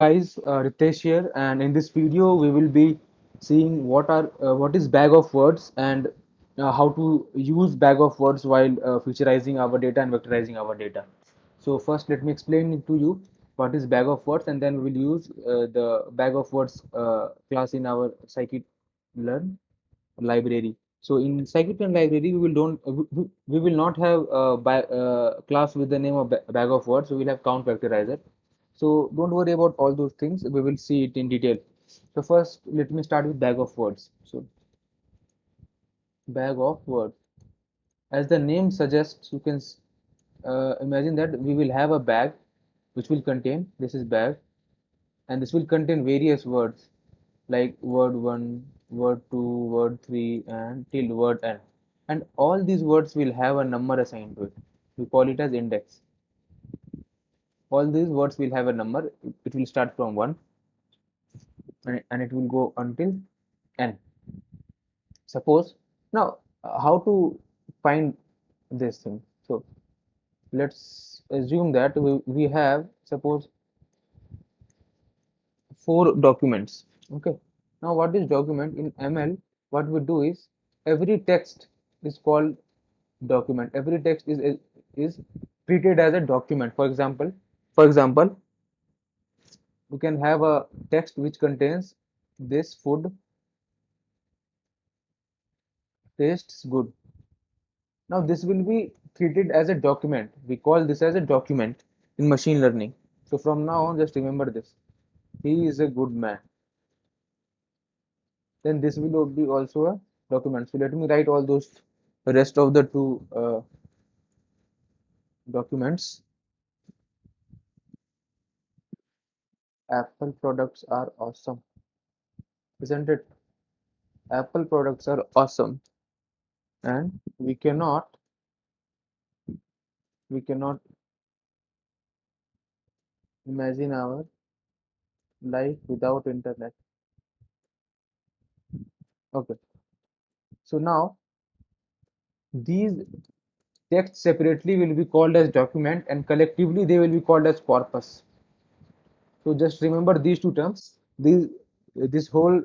Guys, Ritesh here, and in this video we will be seeing what is bag of words and how to use bag of words while featurizing our data and vectorizing our data. So first, let me explain it to you what is bag of words, and then we will use the bag of words class in our scikit-learn library. So in scikit-learn library, we will not have class with the name of bag of words. We will have count vectorizer. So don't worry about all those things. We will see it in detail. So first, let me start with bag of words. So bag of words. As the name suggests, you can imagine that we will have a bag which will contain, this is bag, and this will contain various words like word 1, word 2, word 3, and till word n. And all these words will have a number assigned to it. We call it as index. All these words will have a number. It will start from 1 and it will go until n. Suppose now how to find this thing? So let's assume that we have suppose 4 documents. Okay. Now what is document in ML? What we do is every text is called document. Every text is treated as a document. For example, we can have a text which contains this food tastes good. Now this will be treated as a document. We call this as a document in machine learning. So from now on, just remember this. He is a good man. Then this will be also a document. So let me write all those rest of the two documents. Apple products are awesome, isn't it? Apple products are awesome, and we cannot imagine our life without internet. Okay. So now these texts separately will be called as document and collectively they will be called as corpus. So just remember these two terms. This whole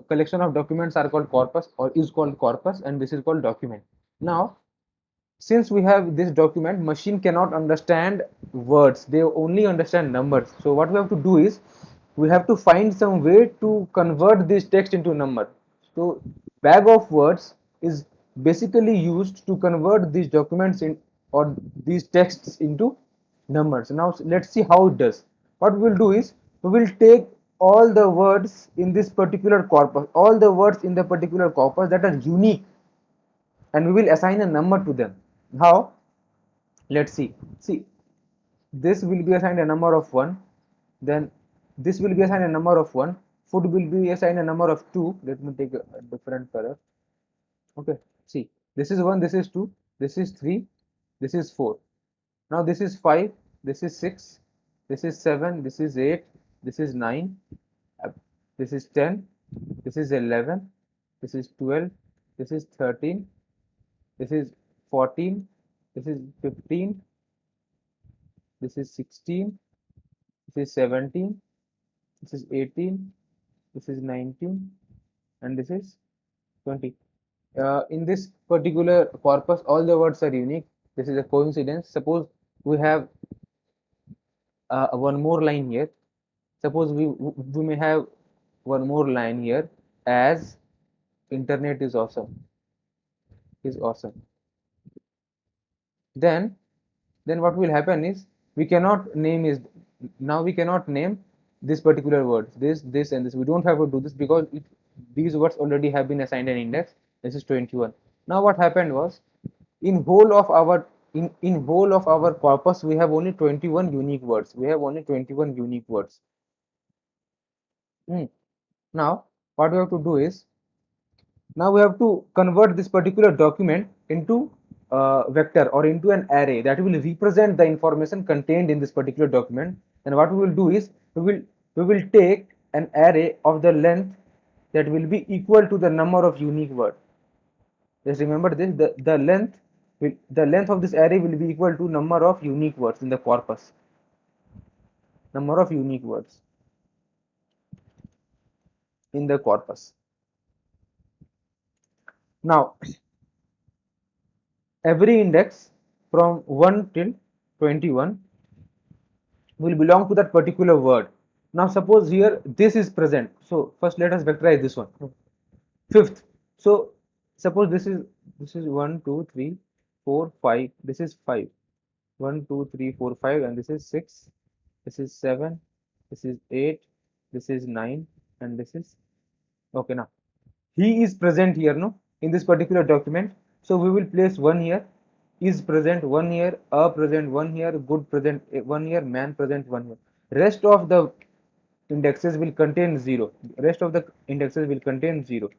collection of documents are called corpus or is called corpus, and this is called document. Now, since we have this document, machine cannot understand words. They only understand numbers. So what we have to do is we have to find some way to convert this text into number. So bag of words is basically used to convert these documents in or these texts into numbers. Now let's see how it does. What we will do is we will take all the words in this particular corpus, all the words in the particular corpus that are unique, and we will assign a number to them. How? Let's see. See, this will be assigned a number of 1, then this will be assigned a number of 1, food will be assigned a number of 2. Let me take a different color. Okay, see, this is 1, this is 2, this is 3, this is 4. Now this is 5, this is 6, this is 7, this is 8, this is 9, uh, this is 10, this is 11, this is 12, this is 13, this is 14, this is 15, this is 16, this is 17, this is 18, this is 19, and this is 20. In this particular corpus, all the words are unique. This is a coincidence. Suppose we have one more line here. Suppose we may have one more line here as internet is awesome. Is awesome. Then what will happen is we cannot name is now we cannot name this particular word, this and this. We don't have to do this because these words already have been assigned an index. This is 21. Now what happened was in whole of our in whole of our corpus we have only 21 unique words. We have only 21 unique words. Now what we have to do is now we have to convert this particular document into a vector or into an array that will represent the information contained in this particular document. And what we will do is we will take an array of the length that will be equal to the number of unique words. Just remember this: the length of this array will be equal to number of unique words in the corpus. Number of unique words. in the corpus. Now, every index from 1 till 21 will belong to that particular word. Now, suppose here this is present. So, first let us vectorize this one. Fifth. So, suppose this is 1, 2, 3, 4, 5. This is 5. 1, 2, 3, 4, 5, and this is 6. This is 7. This is 8. This is 9, and this is okay. Now, he is present here, no, in this particular document. So we will place 1 here, is present 1 here, a present 1 here, good present 1 here, man present 1 here. Rest of the indexes will contain 0. Rest of the indexes will contain 0.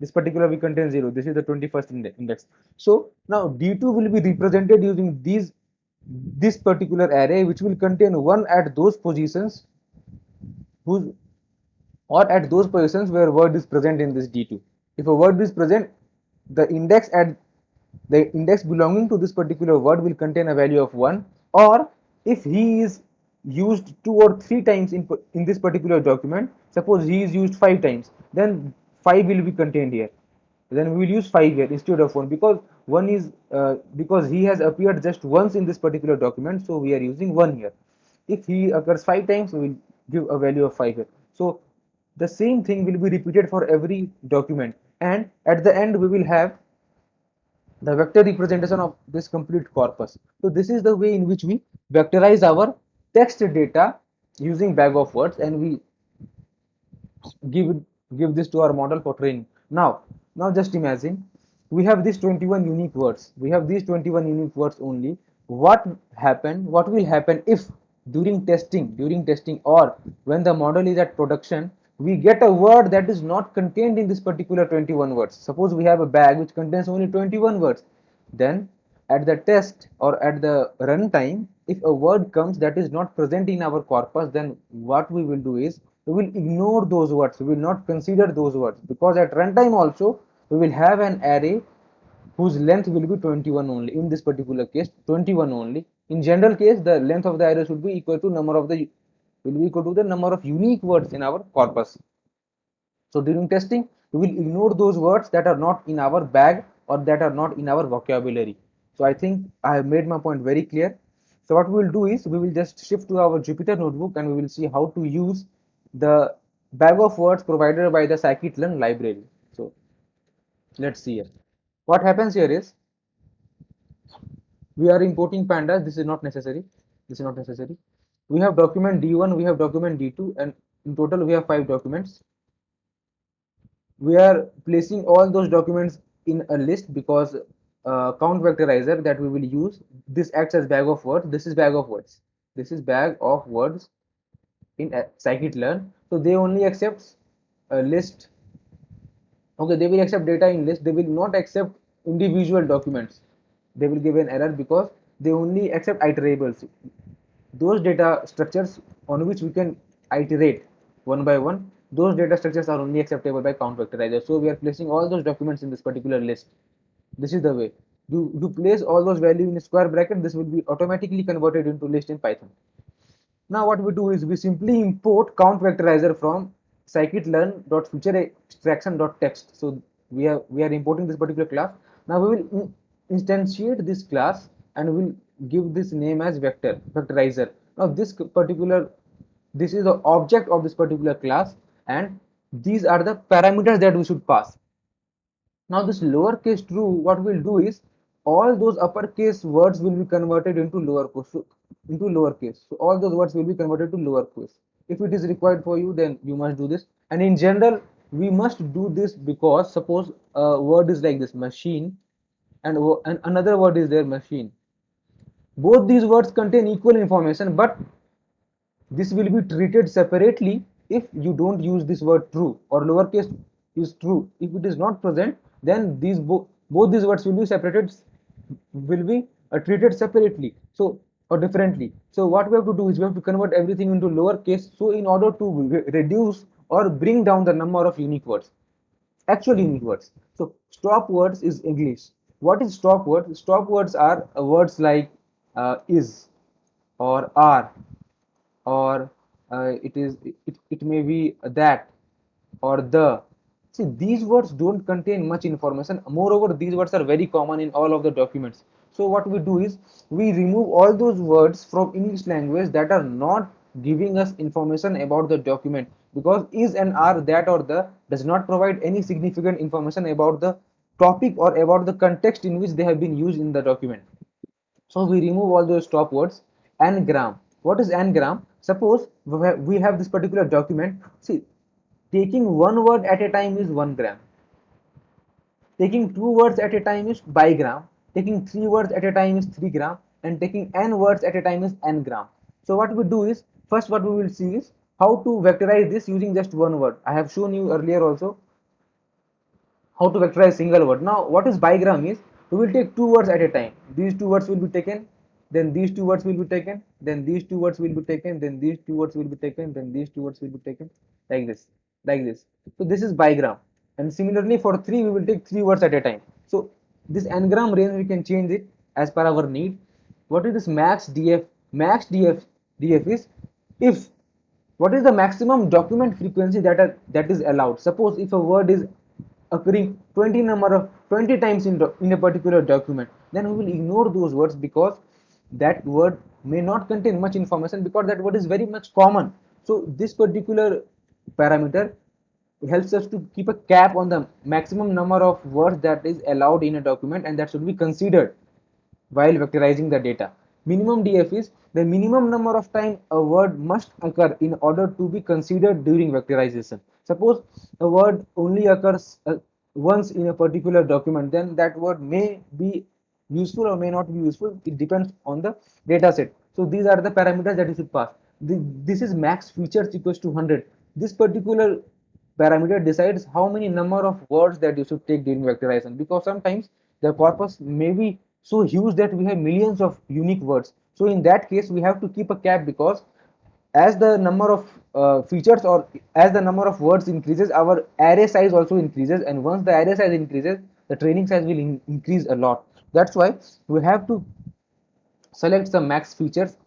This particular will contain 0. This is the 21st index. So now D2 will be represented using this particular array, which will contain 1 at those positions whose or at those positions where word is present in this D2. If a word is present, the index belonging to this particular word will contain a value of 1, or if he is used 2 or 3 times in this particular document, suppose he is used 5 times, then 5 will be contained here. Then we will use 5 here instead of 1, because 1 is because he has appeared just once in this particular document, so we are using 1 here. If he occurs 5 times, we will give a value of 5 here. So the same thing will be repeated for every document, and at the end we will have the vector representation of this complete corpus. So this is the way in which we vectorize our text data using bag of words, and we give give this to our model for training. Now just imagine we have these 21 unique words. We have these 21 unique words only. What will happen if during testing or when the model is at production, we get a word that is not contained in this particular 21 words. Suppose we have a bag which contains only 21 words. Then at the test or at the runtime, if a word comes that is not present in our corpus, then what we will do is we will ignore those words. We will not consider those words, because at runtime also we will have an array whose length will be 21 only. In this particular case, 21 only. In general case, the length of the array should be equal to the number of unique words in our corpus. So during testing, we will ignore those words that are not in our bag or that are not in our vocabulary. So I think I have made my point very clear. So what we will do is we will just shift to our Jupyter notebook, and we will see how to use the bag of words provided by the scikit-learn library. So let's see here. What happens here is we are importing pandas. This is not necessary. We have document D1, we have document D2, and in total we have 5 documents. We are placing all those documents in a list, because count vectorizer that we will use, this acts as bag of words. This is bag of words in scikit-learn. So they only accept a list. Okay, they will accept data in list. They will not accept individual documents. They will give an error because they only accept iterables, those data structures on which we can iterate one by one. Those data structures are only acceptable by count vectorizer. So we are placing all those documents in this particular list. This is the way. You place all those values in a square bracket. This will be automatically converted into list in Python. Now what we do is we simply import count vectorizer from scikit-learn.feature-extraction.txt. So we are importing this particular class. Now we will instantiate this class, and we will give this name as vectorizer. Now this is the object of this particular class, and these are the parameters that we should pass. Now this lowercase true, what we'll do is all those uppercase words will be converted into lowercase. So all those words will be converted to lowercase. If it is required for you, then you must do this. And in general, we must do this because suppose a word is like this, machine, and another word is there, machine. Both these words contain equal information, but this will be treated separately if you don't use this word true, or lowercase is true. If it is not present, then both these words will be treated separately, so or differently. So what we have to do is we have to convert everything into lowercase, so in order to reduce or bring down the number of unique words, actual unique words. So stop words is English. What is stop words? Stop words are words like is or are, or it may be that. or the. See, these words don't contain much information. Moreover, these words are very common in all of the documents. So what we do is we remove all those words from English language that are not giving us information about the document, because is and are, that or the does not provide any significant information about the topic or about the context in which they have been used in the document. So we remove all those stop words. N-gram. What is n-gram? Suppose we have this particular document. See, taking one word at a time is 1 gram. Taking two words at a time is bigram. Taking three words at a time is 3 gram. And taking n words at a time is n gram. So what we do is, first what we will see is how to vectorize this using just one word. I have shown you earlier also how to vectorize single word. Now what is bigram is, we will take two words at a time. These two words will be taken, then these two words will be taken, then these two words will be taken, then these two words will be taken, then these two words will be taken, like this, like this. So this is bigram. And similarly for three, we will take three words at a time. So this n-gram range we can change it as per our need. What is this max df? Max df is, if what is the maximum document frequency that is allowed. Suppose if a word is occurring 20 times in a particular document, then we will ignore those words, because that word may not contain much information, because that word is very much common. So this particular parameter helps us to keep a cap on the maximum number of words that is allowed in a document, and that should be considered while vectorizing the data. Minimum DF is the minimum number of time a word must occur in order to be considered during vectorization. Suppose a word only occurs once in a particular document, then that word may be useful or may not be useful. It depends on the data set. So these are the parameters that you should pass. This is max features equals to 100. This particular parameter decides how many number of words that you should take during vectorization, because sometimes the corpus may be so huge that we have millions of unique words. So in that case we have to keep a cap, because as the number of features or as the number of words increases, our array size also increases, and once the array size increases, the training size will increase a lot. That's why we have to select some max features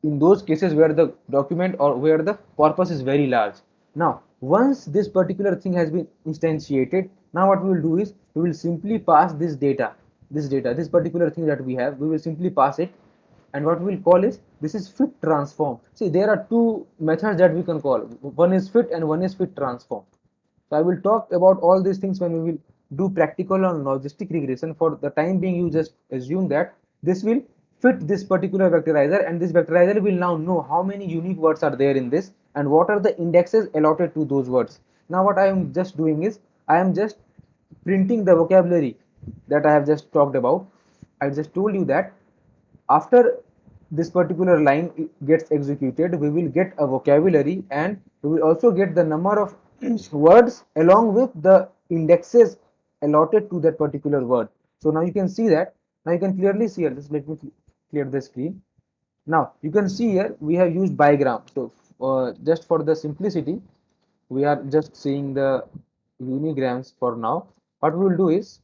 in those cases where the document or where the corpus is very large. Now once this particular thing has been instantiated, now what we will do is we will simply pass this particular thing that we have, we will simply pass it, and what we will call is, this is fit transform. See, there are two methods that we can call, one is fit and one is fit transform. So I will talk about all these things when we will do practical on logistic regression. For the time being, you just assume that this will fit this particular vectorizer, and this vectorizer will now know how many unique words are there in this and what are the indexes allotted to those words. Now what I am just doing is, I am just printing the vocabulary that I have just talked about. I just told you that after this particular line gets executed, we will get a vocabulary, and we will also get the number of words along with the indexes allotted to that particular word. So now you can see that, now you can clearly see here, just let me clear the screen. Now you can see here we have used bigram. So just for the simplicity, we are just seeing the unigrams for now. What we will do is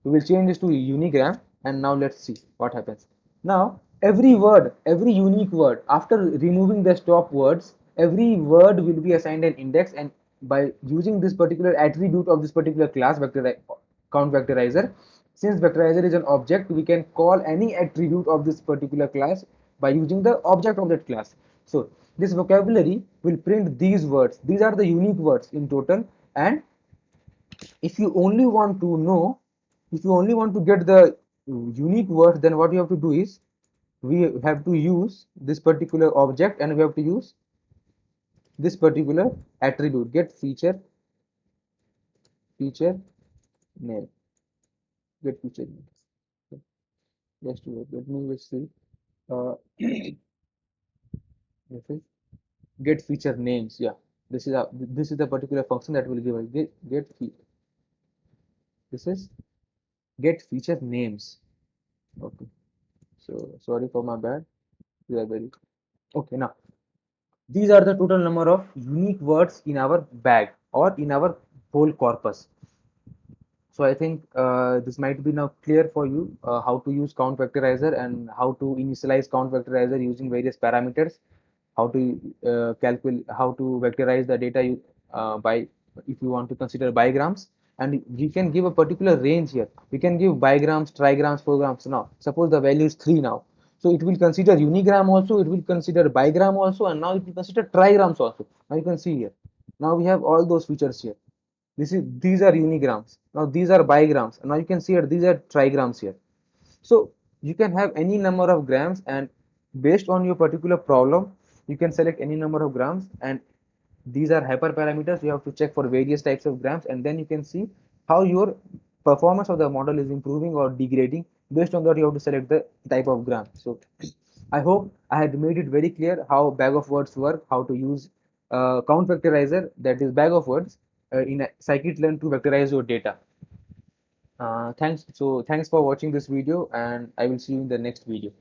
we will change this to unigram, and now let's see what happens. Now every word, every unique word, after removing the stop words, every word will be assigned an index, and by using this particular attribute of this particular class count vectorizer, since vectorizer is an object, we can call any attribute of this particular class by using the object of that class. So this vocabulary will print these words, these are the unique words in total. And if you only want to know, if you only want to get the unique words, then what you have to do is we have to use this particular object, and we have to use this particular attribute, get feature name, get feature name. Just wait, let me just see. This is get feature names. Yeah, this is the particular function that will give us this is get feature names. Okay, so sorry for my bad. We are very okay. Now these are the total number of unique words in our bag or in our whole corpus. So I think this might be now clear for you, how to use count vectorizer and how to initialize count vectorizer using various parameters, how to calculate, how to vectorize the data by if you want to consider bigrams, and we can give a particular range here. We can give bigrams, trigrams, 4grams. Now suppose the value is 3 now, so it will consider unigram also, it will consider bigram also, and now it will consider trigrams also. Now you can see here, now we have all those features here. These are unigrams, now these are bigrams, and now you can see here these are trigrams here. So you can have any number of grams, and based on your particular problem you can select any number of grams, and these are hyperparameters. You have to check for various types of grams, and then you can see how your performance of the model is improving or degrading. Based on that you have to select the type of gram. So I hope I had made it very clear how bag of words work, how to use count vectorizer, that is bag of words, in a scikit-learn to vectorize your data. Thanks for watching this video, and I will see you in the next video.